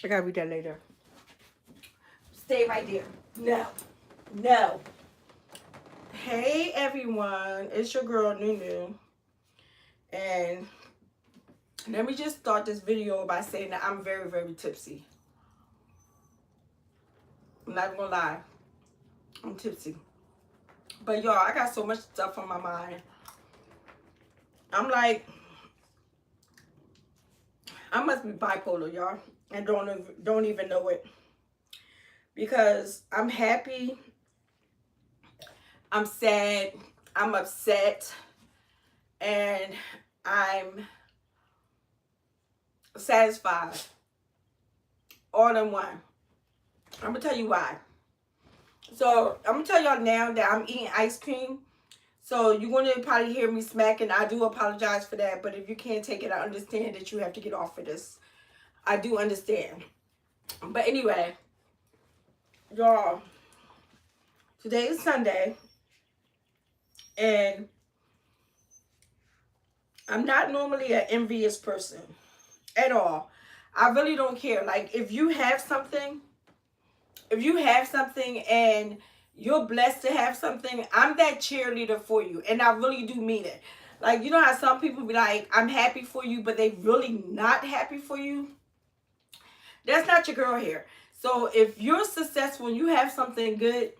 I gotta read that later. Stay right there. No. No. Hey everyone, it's your girl Nunu. And let me just start this video by saying that I'm very, very tipsy. I'm not gonna lie. I'm tipsy. But y'all, I got so much stuff on my mind. I'm like, I must be bipolar, y'all. And don't even know it. Because I'm happy, I'm sad, I'm upset, and I'm satisfied. All in one. I'm gonna tell you why. So I'm gonna tell y'all now that I'm eating ice cream. So you're gonna probably hear me smacking. I do apologize for that, but if you can't take it, I understand that you have to get off of this. I do understand. But anyway, y'all, today is Sunday, and I'm not normally an envious person at all. I really don't care. Like, if you have something and you're blessed to have something, I'm that cheerleader for you. And I really do mean it. Like, you know how some people be like, I'm happy for you, but they really not happy for you? That's not your girl here. So if you're successful and you have something good,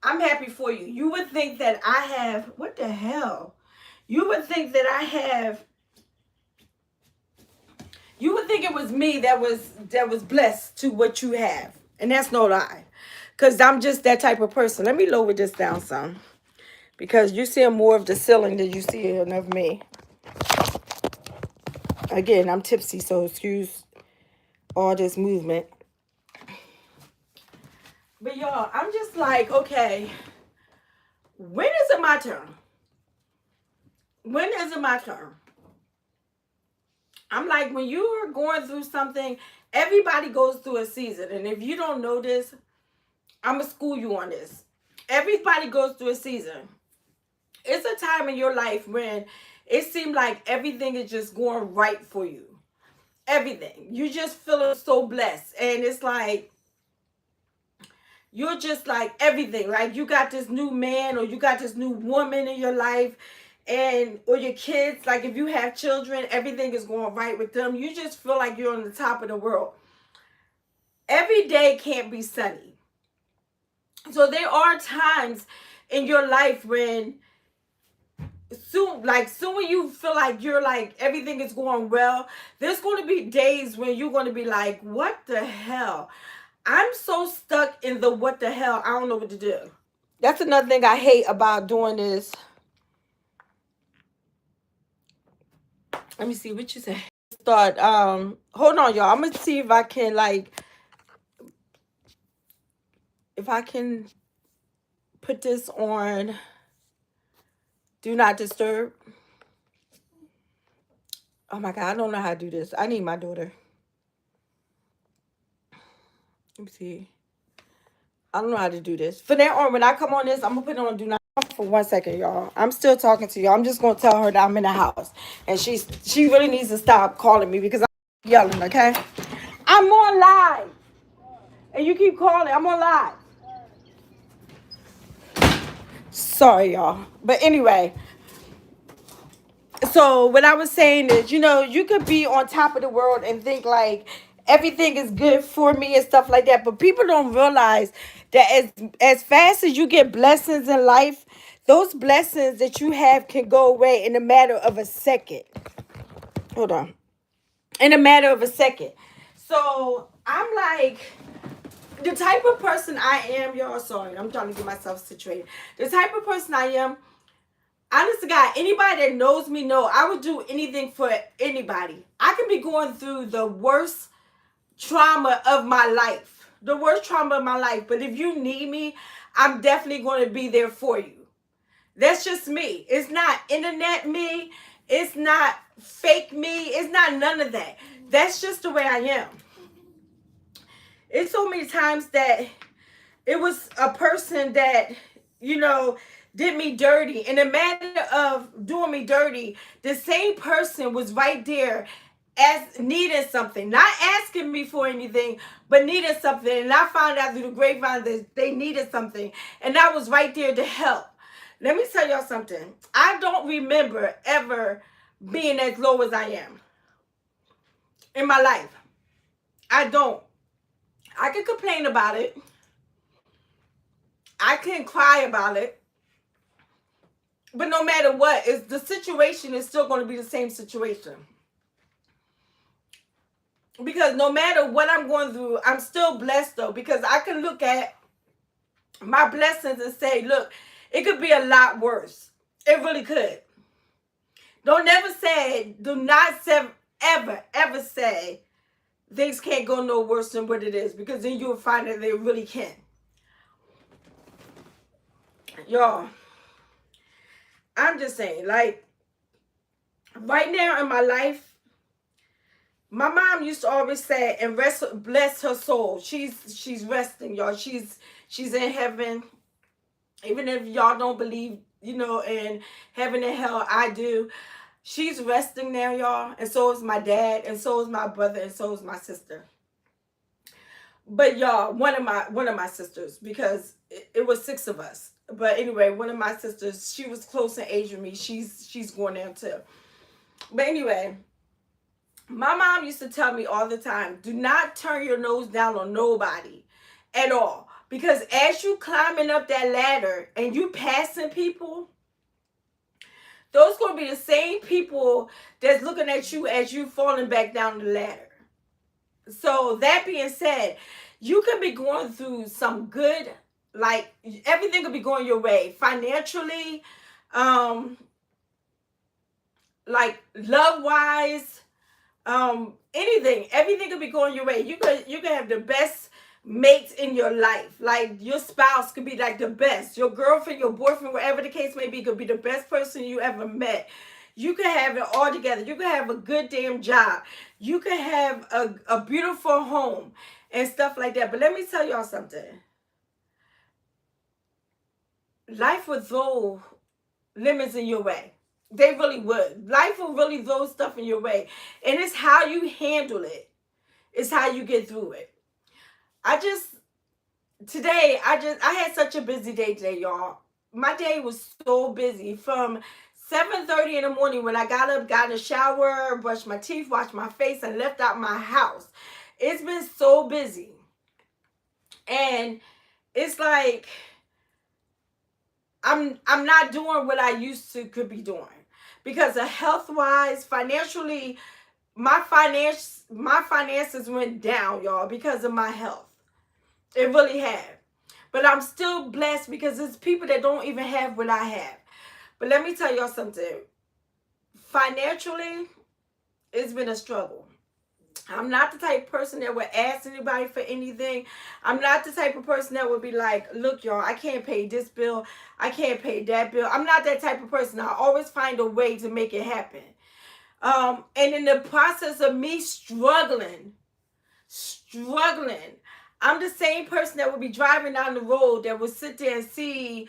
I'm happy for you. You would think that I have, what the hell? You would think that I have, you would think it was me that was blessed to what you have. And that's no lie. Because I'm just that type of person. Let me lower this down some. Because you see more of the ceiling than you see of me. Again, I'm tipsy, so excuse all this movement. But y'all, I'm just like, okay, when is it my turn? When is it my turn? I'm like, when you are going through something, everybody goes through a season. And if you don't know this, I'm going to school you on this. Everybody goes through a season. It's a time in your life when it seems like everything is just going right for you. Everything. You just feeling so blessed. And it's like, you're just like everything. Like, you got this new man or you got this new woman in your life. And or your kids, like if you have children, everything is going right with them. You just feel like you're on the top of the world. Every day can't be sunny. So there are times in your life when soon when you feel like you're like everything is going well, there's going to be days when you're going to be like, what the hell? I'm so stuck in the what the hell, I don't know what to do. That's another thing I hate about doing this. Let me see what you say. Start hold on, y'all. I'm gonna see if I can put this on do not disturb. Oh my god, I don't know how to do this. I need my daughter. Let me see. I don't know how to do this. From now on, when I come on this, I'm gonna put it on do not for 1 second, y'all. I'm still talking to you. I'm just gonna tell her that I'm in the house, and she really needs to stop calling me because I'm yelling. Okay, I'm on live, and you keep calling. I'm on live. Sorry, y'all. But anyway, so what I was saying is, you could be on top of the world and think like everything is good for me and stuff like that. But people don't realize that as fast as you get blessings in life, those blessings that you have can go away in a matter of a second. Hold on. In a matter of a second. So I'm like, the type of person I am, y'all, sorry, I'm trying to get myself situated. The type of person I am, honest to God, anybody that knows me know I would do anything for anybody. I can be going through the worst trauma of my life. The worst trauma of my life. But if you need me, I'm definitely going to be there for you. That's just me. It's not internet me. It's not fake me. It's not none of that. That's just the way I am. It's so many times that it was a person that, did me dirty. In a matter of doing me dirty, the same person was right there as needing something, not asking me for anything, but needing something. And I found out through the grapevine that they needed something, and I was right there to help. Let me tell y'all something. I don't remember ever being as low as I am in my life. I don't. I can complain about it. I can cry about it. But no matter what, the situation is still going to be the same situation. Because no matter what I'm going through, I'm still blessed though. Because I can look at my blessings and say, look, it could be a lot worse. It really could. Do not say, ever say things can't go no worse than what it is. Because then you'll find that they really can. Y'all, I'm just saying, like, right now in my life, my mom used to always say, and rest, bless her soul. She's resting, y'all. She's in heaven. Even if y'all don't believe, in heaven and hell, I do. She's resting now, y'all. And so is my dad, and so is my brother, and so is my sister. But y'all, one of my sisters, because it was 6 of us. But anyway, one of my sisters, she was close in age with me. She's going down too. But anyway, my mom used to tell me all the time, do not turn your nose down on nobody at all. Because as you climbing up that ladder and you passing people, those going to be the same people that's looking at you as you falling back down the ladder. So that being said, you can be going through some good, like everything could be going your way financially, like love wise, anything, everything could be going your way. You could have the best mates in your life. Like your spouse could be like the best. Your girlfriend, your boyfriend, whatever the case may be, could be the best person you ever met. You could have it all together. You could have a good damn job. You could have a beautiful home and stuff like that. But let me tell y'all something. Life would throw lemons in your way. They really would. Life will really throw stuff in your way. And it's how you handle it. It's how you get through it. I had such a busy day today, y'all. My day was so busy from 7:30 in the morning when I got up, got in the shower, brushed my teeth, washed my face, and left out my house. It's been so busy. And it's like I'm not doing what I used to could be doing. Because of health-wise, financially, my finances went down, y'all, because of my health. It really have. But I'm still blessed because there's people that don't even have what I have. But let me tell y'all something. Financially, it's been a struggle. I'm not the type of person that would ask anybody for anything. I'm not the type of person that would be like, look, y'all, I can't pay this bill. I can't pay that bill. I'm not that type of person. I always find a way to make it happen. And in the process of me struggling, I'm the same person that would be driving down the road that would sit there and see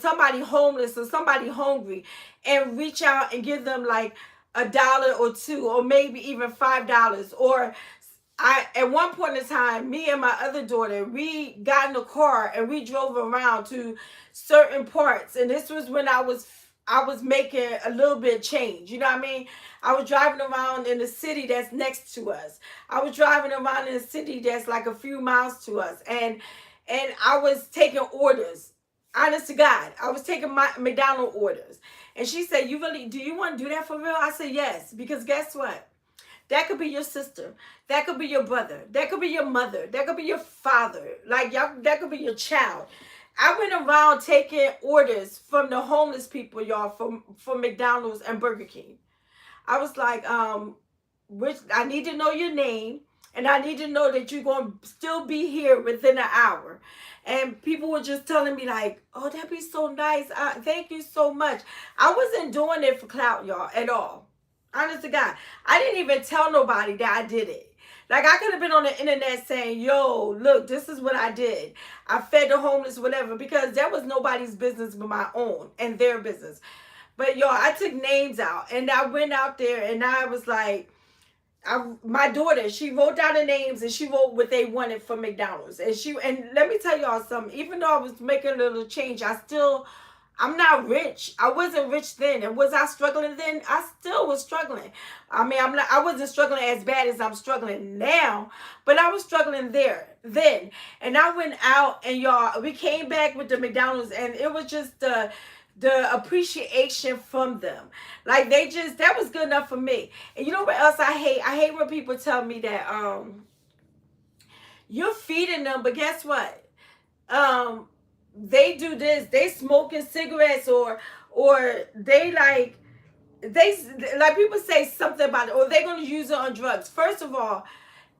somebody homeless or somebody hungry and reach out and give them like $1 or $2 or maybe even $5. Or at one point in time, me and my other daughter, we got in the car and we drove around to certain parts. And this was when I was making a little bit of change. You know what I mean? I was driving around in the city that's next to us. I was driving around in a city that's like a few miles to us. And I was taking orders. Honest to God, I was taking my McDonald's orders. And she said, do you want to do that for real? I said, yes. Because guess what? That could be your sister. That could be your brother. That could be your mother. That could be your father. Like, that could be your child. I went around taking orders from the homeless people, y'all, from McDonald's and Burger King. I was like, I need to know your name, and I need to know that you're going to still be here within an hour. And people were just telling me like, oh, that'd be so nice. Thank you so much. I wasn't doing it for clout, y'all, at all. Honest to God. I didn't even tell nobody that I did it. Like, I could have been on the internet saying, yo, look, this is what I did. I fed the homeless, whatever, because that was nobody's business but my own and their business. But, y'all, I took names out, and I went out there, and I was like, my daughter, she wrote down the names and she wrote what they wanted from McDonald's. And let me tell y'all something. Even though I was making a little change, I'm not rich. I wasn't rich then. And was I struggling then? I still was struggling. I mean, I wasn't struggling as bad as I'm struggling now, but I was struggling there then. And I went out and y'all, we came back with the McDonald's and it was just the appreciation from them. Like that was good enough for me. And you know what else I hate? I hate when people tell me that you're feeding them, but guess what? They do this, they smoking cigarettes or they like people say something about it, or they're gonna use it on drugs. First of all,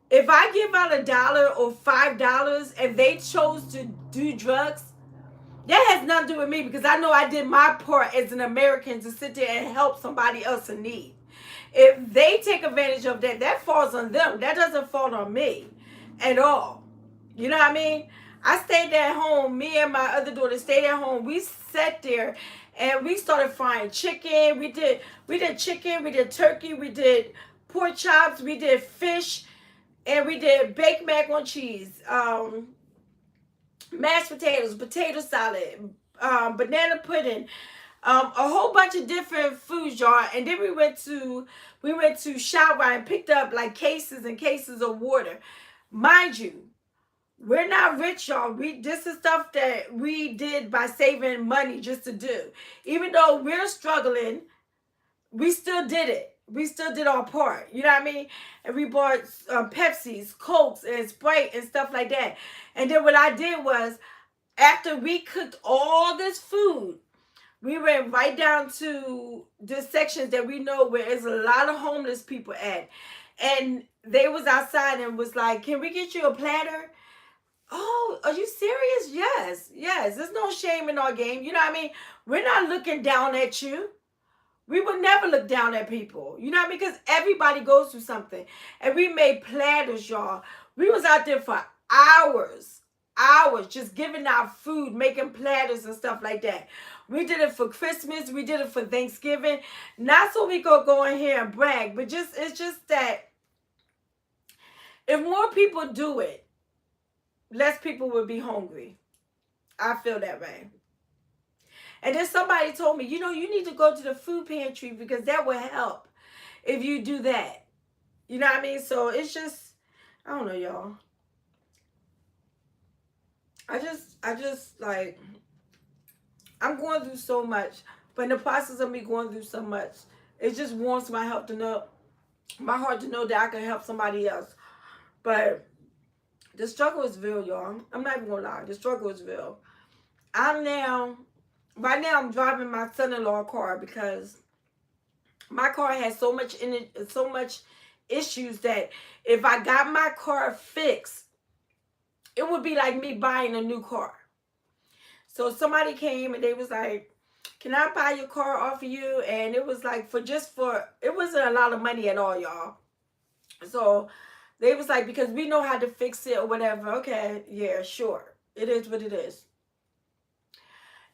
if I give out $1 or $5 and they chose to do drugs, that has nothing to do with me because I know I did my part as an American to sit there and help somebody else in need. If they take advantage of that, that falls on them. That doesn't fall on me at all. You know what I mean? I stayed at home. Me and my other daughter stayed at home. We sat there and we started frying chicken. We did chicken. We did turkey. We did pork chops. We did fish, and we did baked mac and cheese, mashed potatoes, potato salad, banana pudding, a whole bunch of different foods, y'all. And then we went to shower and picked up like cases and cases of water. Mind you, we're not rich, y'all. This is stuff that we did by saving money just to do. Even though we're struggling, we still did it. We still did our part. You know what I mean? And we bought Pepsis, Cokes, and Sprite and stuff like that. And then what I did was, after we cooked all this food, we went right down to the sections that we know where there's a lot of homeless people at. And they was outside and was like, can we get you a platter? Oh, are you serious? Yes, yes. There's no shame in our game. You know what I mean? We're not looking down at you. We would never look down at people. You know what I mean? Because everybody goes through something. And we made platters, y'all. We was out there for hours, just giving out food, making platters and stuff like that. We did it for Christmas. We did it for Thanksgiving. Not so we could go in here and brag, but it's just that if more people do it, less people will be hungry. I feel that way. And then somebody told me, you need to go to the food pantry because that will help if you do that. You know what I mean? So it's just, I don't know, y'all. I just like, I'm going through so much. But in the process of me going through so much, it just warms my heart to know that I can help somebody else. But the struggle is real, y'all. I'm not even gonna lie. The struggle is real. Right now I'm driving my son-in-law car because my car has so much in it, so much issues that if I got my car fixed, it would be like me buying a new car. So somebody came and they was like, can I buy your car off of you? And it was like it wasn't a lot of money at all, y'all. So they was like, because we know how to fix it or whatever. Okay, yeah, sure. It is what it is.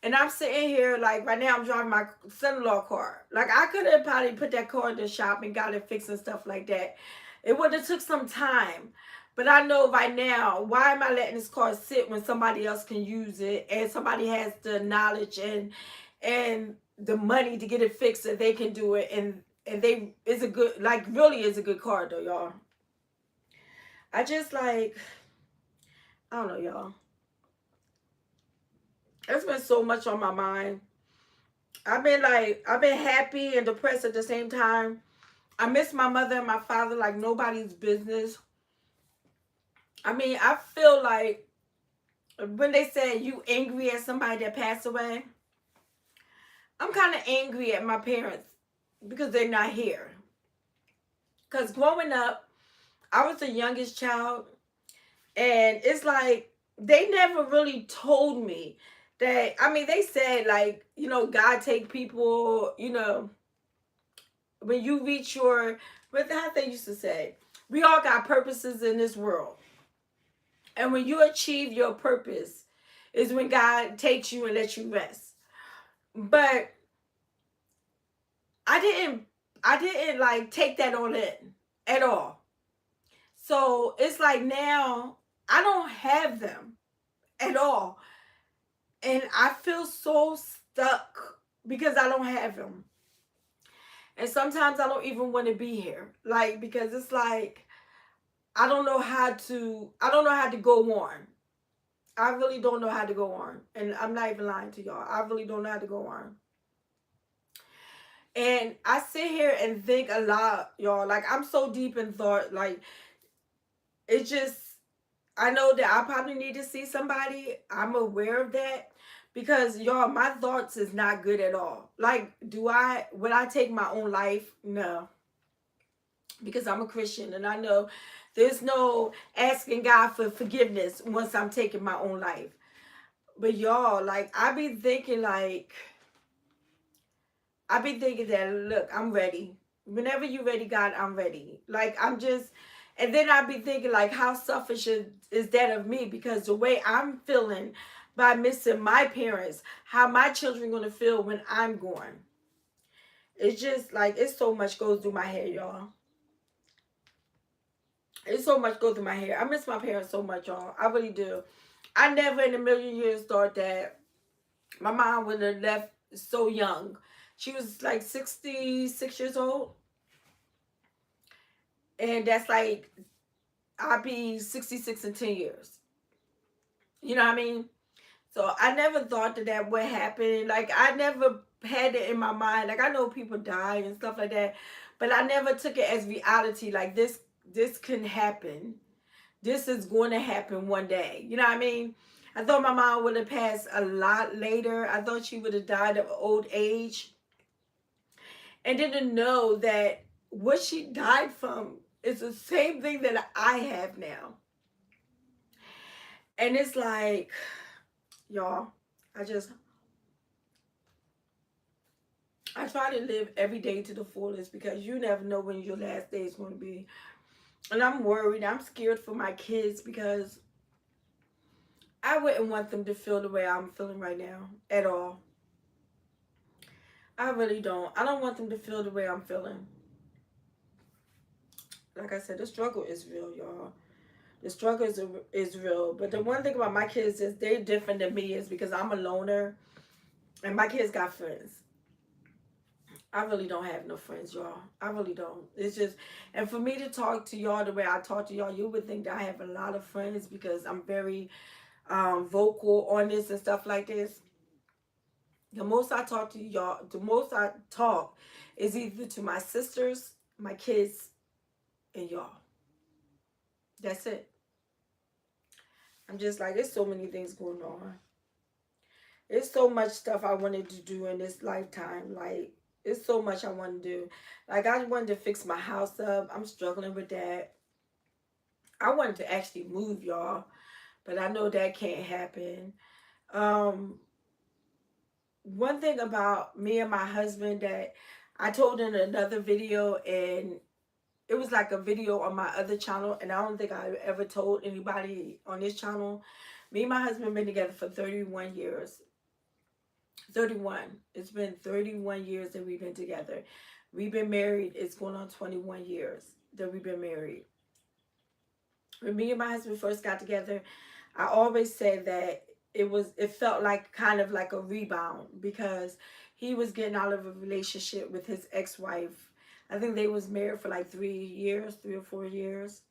And I'm sitting here, like, right now I'm driving my son-in-law car. Like, I could have probably put that car in the shop and got it fixed and stuff like that. It would have took some time. But I know right now, why am I letting this car sit when somebody else can use it and somebody has the knowledge and the money to get it fixed that they can do it. And it's a good, like, really is a good car, though, y'all. I just, like, I don't know, y'all. There's been so much on my mind. I've been happy and depressed at the same time. I miss my mother and my father like nobody's business. I mean, I feel like when they say you angry at somebody that passed away, I'm kind of angry at my parents because they're not here. Because growing up, I was the youngest child, and it's like they never really told me that. I mean, they said, like, God take people, when you reach how they used to say, we all got purposes in this world. And when you achieve your purpose is when God takes you and lets you rest. But I didn't like take that on in. at all. So it's like now I don't have them at all. And I feel so stuck because I don't have them. And sometimes I don't even want to be here. Like, because it's like I don't know how to go on. I really don't know how to go on. And I'm not even lying to y'all. I really don't know how to go on. And I sit here and think a lot, y'all. Like, I'm so deep in thought. Like, it just, I know that I probably need to see somebody. I'm aware of that. Because, y'all, my thoughts is not good at all. Like, would I take my own life? No. Because I'm a Christian and I know there's no asking God for forgiveness once I'm taking my own life. But y'all, like, I be thinking that, look, I'm ready. Whenever you ready, God, I'm ready. Like, I'm just, and then I be thinking, like, how selfish is that of me? Because the way I'm feeling by missing my parents, how my children going to feel when I'm gone. It's just, like, it's so much goes through my head, y'all. It's so much goes through my head. I miss my parents so much, y'all. I really do. I never in a million years thought that my mom would have left so young. She was like 66 years old. And that's like, I'll be 66 in 10 years. You know what I mean? So I never thought that would happen. Like, I never had it in my mind. Like, I know people die and stuff like that. But I never took it as reality. Like, this can happen. This is going to happen one day. You know what I mean? I thought my mom would have passed a lot later. I thought she would have died of old age. And didn't know that what she died from is the same thing that I have now. And it's like, y'all, I try to live every day to the fullest because you never know when your last day is going to be. And I'm worried. I'm scared for my kids because I wouldn't want them to feel the way I'm feeling right now at all. I really don't. I don't want them to feel the way I'm feeling. Like I said, the struggle is real, y'all. The struggle is real. But the one thing about my kids is they're different than me is because I'm a loner and my kids got friends. I really don't have no friends, y'all. I really don't. It's just, and for me to talk to y'all the way I talk to y'all, you would think that I have a lot of friends because I'm very vocal on this and stuff like this. The most I talk to y'all, the most I talk is either to my sisters, my kids, and y'all. That's it. I'm just like, there's so many things going on. There's so much stuff I wanted to do in this lifetime. Like, it's so much I want to do. Like, I wanted to fix my house up. I'm struggling with that. I wanted to actually move, y'all. But I know that can't happen. Um, One thing about me and my husband that I told in another video, and it was like a video on my other channel, and I don't think I ever told anybody on this channel. Me and my husband been together for 31 years. 31. It's been 31 years that we've been together. We've been married. It's going on 21 years that we've been married. When me and my husband first got together, I always said that it felt like kind of like a rebound because he was getting out of a relationship with his ex-wife. I think they was married for like 3 years, 3 or 4 years.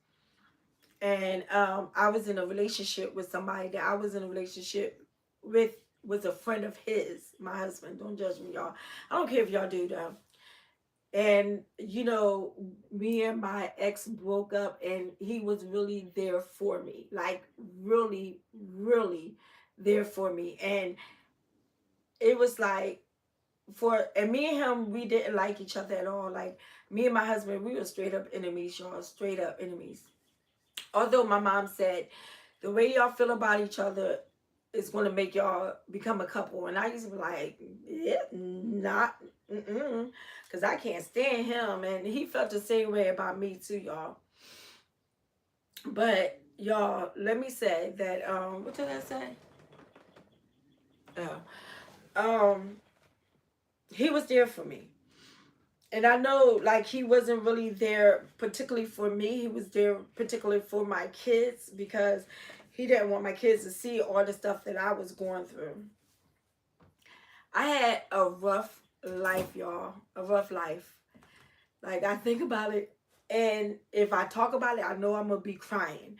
And I was in a relationship with somebody that I was in a relationship with was a friend of his, my husband. Don't judge me, y'all. I don't care if y'all do though. And you know, me and my ex broke up and he was really there for me. Like really, really there for me. And it was like and me and him, we didn't like each other at all. Like me and my husband, we were straight up enemies, y'all. Straight up enemies. Although my mom said the way y'all feel about each other is going to make y'all become a couple. And I used to be like, yeah, not, because I can't stand him. And he felt the same way about me too, y'all. But y'all, let me say that, what did I say? Oh, he was there for me. And I know like he wasn't really there particularly for me. He was there particularly for my kids because he didn't want my kids to see all the stuff that I was going through. I had a rough life, y'all. A rough life. Like I think about it, and if I talk about it, I know I'm gonna be crying.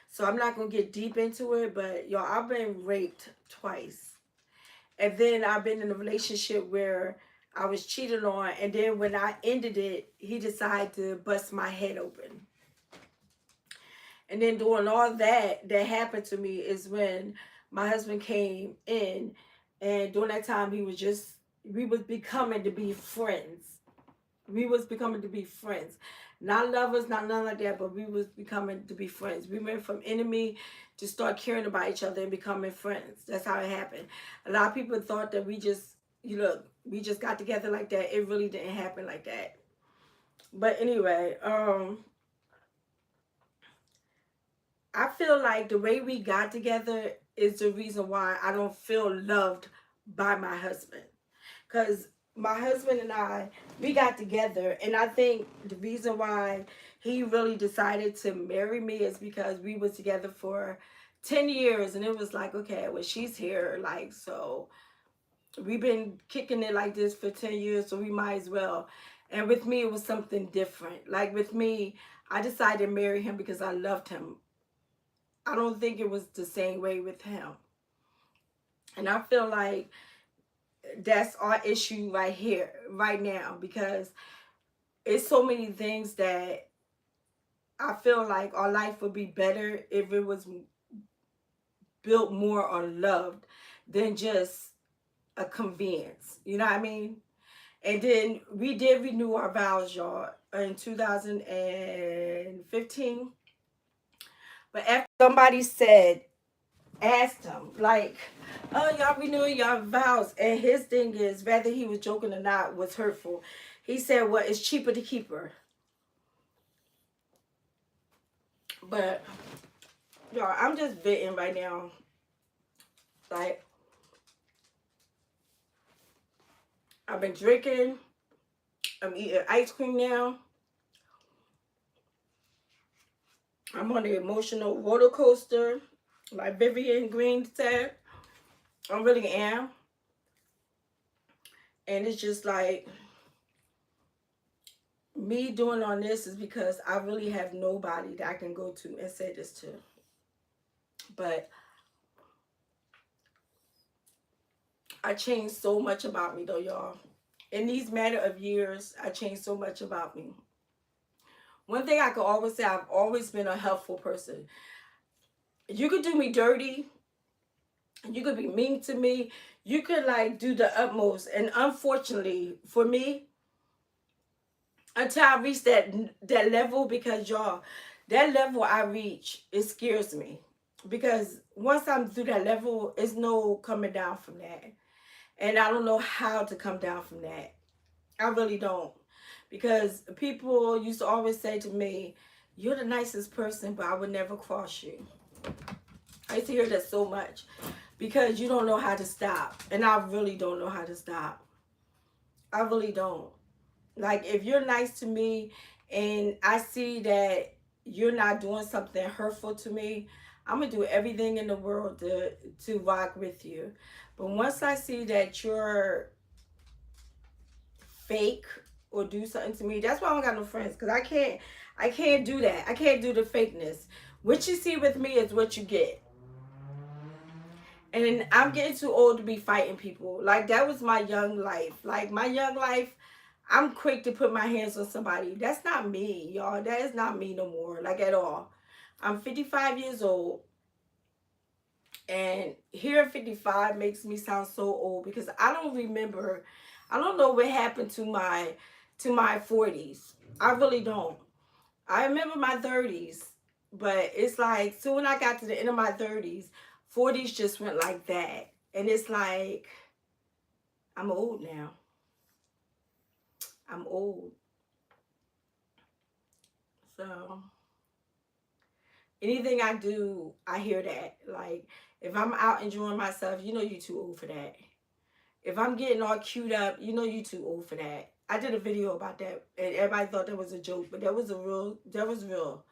So I'm not gonna get deep into it, but y'all, I've been raped twice. And then I've been in a relationship where I was cheated on, and then when I ended it, he decided to bust my head open. And then doing all that happened to me is when my husband came in, and during that time we was becoming to be friends. We was becoming to be friends. Not lovers, not nothing like that, but we was becoming to be friends. We went from enemy to start caring about each other and becoming friends. That's how it happened. A lot of people thought that we just got together like that. It really didn't happen like that. But anyway, I feel like the way we got together is the reason why I don't feel loved by my husband. Because my husband and I, we got together, and I think the reason why he really decided to marry me is because we was together for 10 years, and it was like, okay, well, she's here, like, so we've been kicking it like this for 10 years, so we might as well. And with me, it was something different. Like with me, I decided to marry him because I loved him. I don't think it was the same way with him. And I feel like that's our issue right here, right now, because it's so many things that I feel like our life would be better if it was built more on love than just a convenience. You know what I mean? And then we did renew our vows, y'all, in 2015. But after somebody asked him, like, oh, y'all renewing your vows. And his thing is, whether he was joking or not, was hurtful. He said, well, it's cheaper to keep her. But, y'all, I'm just venting right now. Like, I've been drinking. I'm eating ice cream now. I'm on the emotional roller coaster, like Vivian Green said. I really am. And it's just like, me doing on this is because I really have nobody that I can go to and say this to. But I changed so much about me though, y'all. In these matter of years, I changed so much about me. One thing I could always say, I've always been a helpful person. You could do me dirty, you could be mean to me, you could like do the utmost. And unfortunately for me, until I reach that level, because y'all, that level I reach, it scares me. Because once I'm through that level, it's no coming down from that. And I don't know how to come down from that. I really don't. Because people used to always say to me, you're the nicest person, but I would never cross you. I used to hear that so much. Because you don't know how to stop. And I really don't know how to stop. I really don't. Like, if you're nice to me and I see that you're not doing something hurtful to me, I'm going to do everything in the world to rock with you. But once I see that you're fake or do something to me, that's why I don't got no friends. Because I can't do that. I can't do the fakeness. What you see with me is what you get. And I'm getting too old to be fighting people. Like, that was my young life. Like, my young life, I'm quick to put my hands on somebody. That's not me, y'all. That is not me no more, like at all. I'm 55 years old. And here at 55 makes me sound so old because I don't remember. I don't know what happened to my 40s. I really don't. I remember my 30s. But it's like, soon when I got to the end of my 30s, 40s just went like that. And it's like, I'm old now. I'm old. So anything I do, I hear that. Like, if I'm out enjoying myself, you know you too old for that. If I'm getting all queued up, you know you too old for that. I did a video about that, and everybody thought that was a joke, but that was real.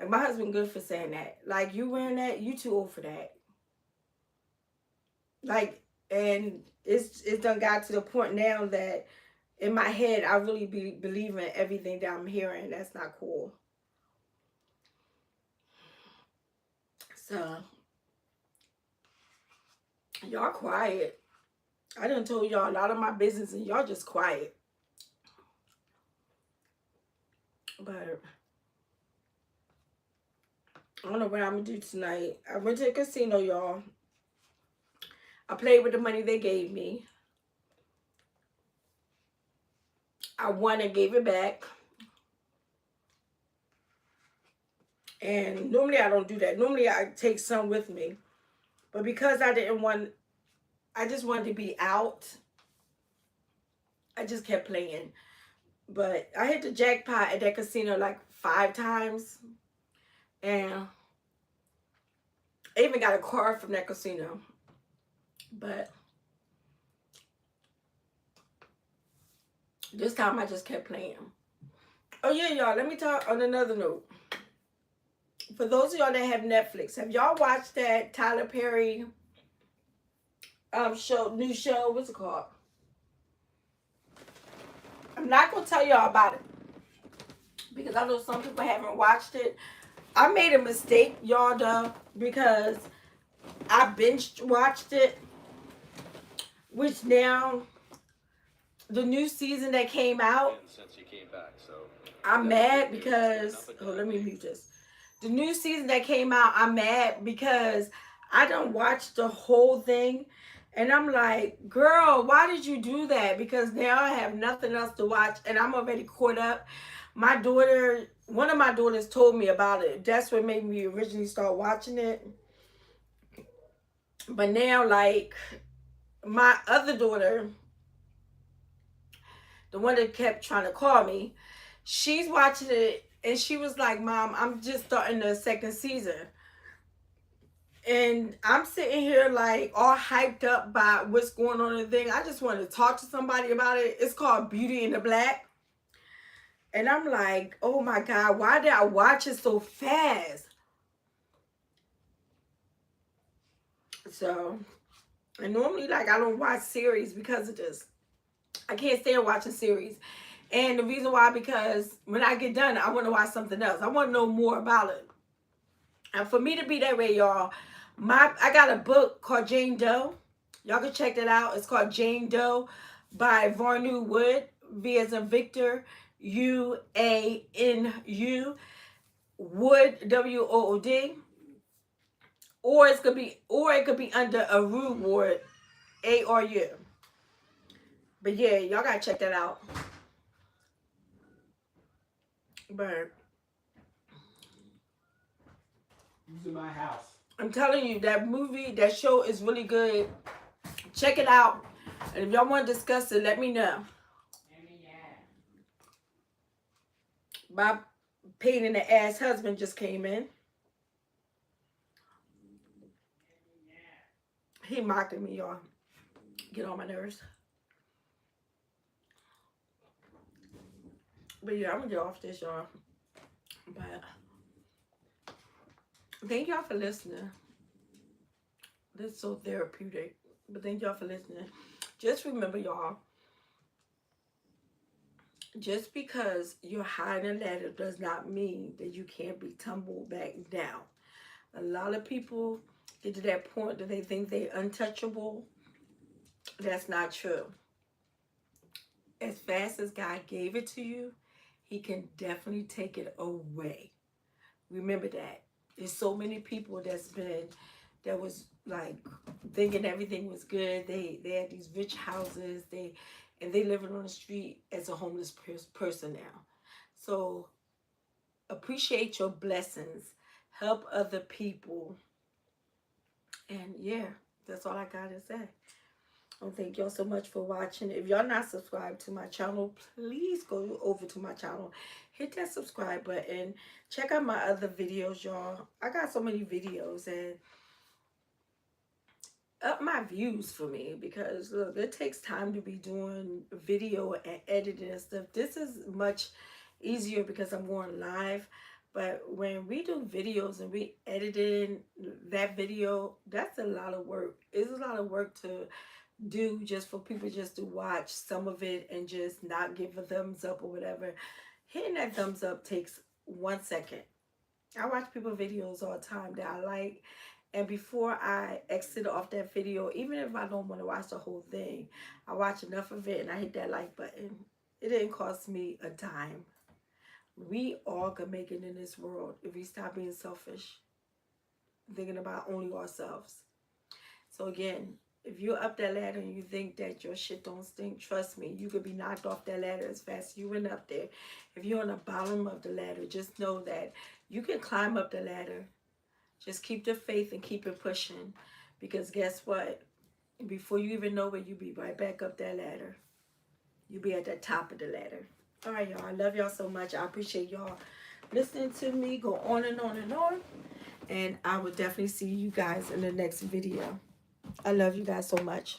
Like, my husband good for saying that. Like, you wearing that, you too old for that. Like, and it's done got to the point now that in my head I really be believing everything that I'm hearing. That's not cool. So y'all quiet. I done told y'all a lot of my business and y'all just quiet. But I don't know what I'm gonna do tonight. I went to the casino, y'all. I played with the money they gave me. I won and gave it back. And normally I don't do that. Normally I take some with me. But because I didn't want, I just wanted to be out. I just kept playing. But I hit the jackpot at that casino like 5 times. And I even got a card from that casino. But this time I just kept playing. Oh yeah, y'all, let me talk on another note. For those of y'all that have Netflix, have y'all watched that Tyler Perry new show? What's it called? I'm not gonna tell y'all about it because I know some people haven't watched it. I made a mistake, y'all, though, because I binge watched it, which now the new season that came out, since you came back, so I'm mad because let me mute this. The new season that came out, I'm mad because I don't watch the whole thing. And I'm like, girl, why did you do that? Because now I have nothing else to watch and I'm already caught up. My daughter, one of my daughters told me about it. That's what made me originally start watching it. But now, like, my other daughter, the one that kept trying to call me, she's watching it and she was like, Mom, I'm just starting the second season. And I'm sitting here like all hyped up by what's going on in the thing. I just want to talk to somebody about it. It's called Beauty in the Black. And I'm like, oh my God, why did I watch it so fast? So, and normally like I don't watch series because of this. I can't stand watching series. And the reason why, because when I get done, I want to watch something else. I want to know more about it. And for me to be that way, y'all, I got a book called Jane Doe. Y'all can check that out. It's called Jane Doe by Varnu Wood. V as in Victor, U-A-N-U, Wood, W-O-O-D. Or it could be under Aru Wood, A-R-U. But yeah, y'all gotta check that out. But who's in my house? I'm telling you, that movie, that show is really good. Check it out. And if y'all want to discuss it, let me know. My pain in the ass husband just came in. He mocking me, y'all. Get on my nerves. But yeah, I'm gonna get off this, y'all. But thank y'all for listening. This is so therapeutic. But thank y'all for listening. Just remember, y'all, just because you're high in a ladder does not mean that you can't be tumbled back down. A lot of people get to that point that they think they're untouchable. That's not true. As fast as God gave it to you, He can definitely take it away. Remember that. There's so many people that was like thinking everything was good. They had these rich houses. They living on the street as a homeless person now. So appreciate your blessings. Help other people. And yeah, that's all I gotta say. Thank y'all so much for watching. If y'all not subscribed to my channel, please go over to my channel. Hit that subscribe button. Check out my other videos, y'all. I got so many videos. And up my views for me, because look, it takes time to be doing video and editing and stuff. This is much easier because I'm going live. But when we do videos and we editing that video, that's a lot of work. It's a lot of work to do just for people just to watch some of it and just not give a thumbs up or whatever. Hitting that thumbs up takes 1 second. I watch people videos all the time that I like, and before I exit off that video, even if I don't want to watch the whole thing, I watch enough of it and I hit that like button. It didn't cost me a dime. We all could make it in this world if we stop being selfish, thinking about only ourselves. So again, if you're up that ladder and you think that your shit don't stink, trust me, you could be knocked off that ladder as fast as you went up there. If you're on the bottom of the ladder, just know that you can climb up the ladder. Just keep the faith and keep it pushing. Because guess what? Before you even know it, you'll be right back up that ladder. You'll be at the top of the ladder. All right, y'all. I love y'all so much. I appreciate y'all listening to me go on and on and on. And I will definitely see you guys in the next video. I love you guys so much.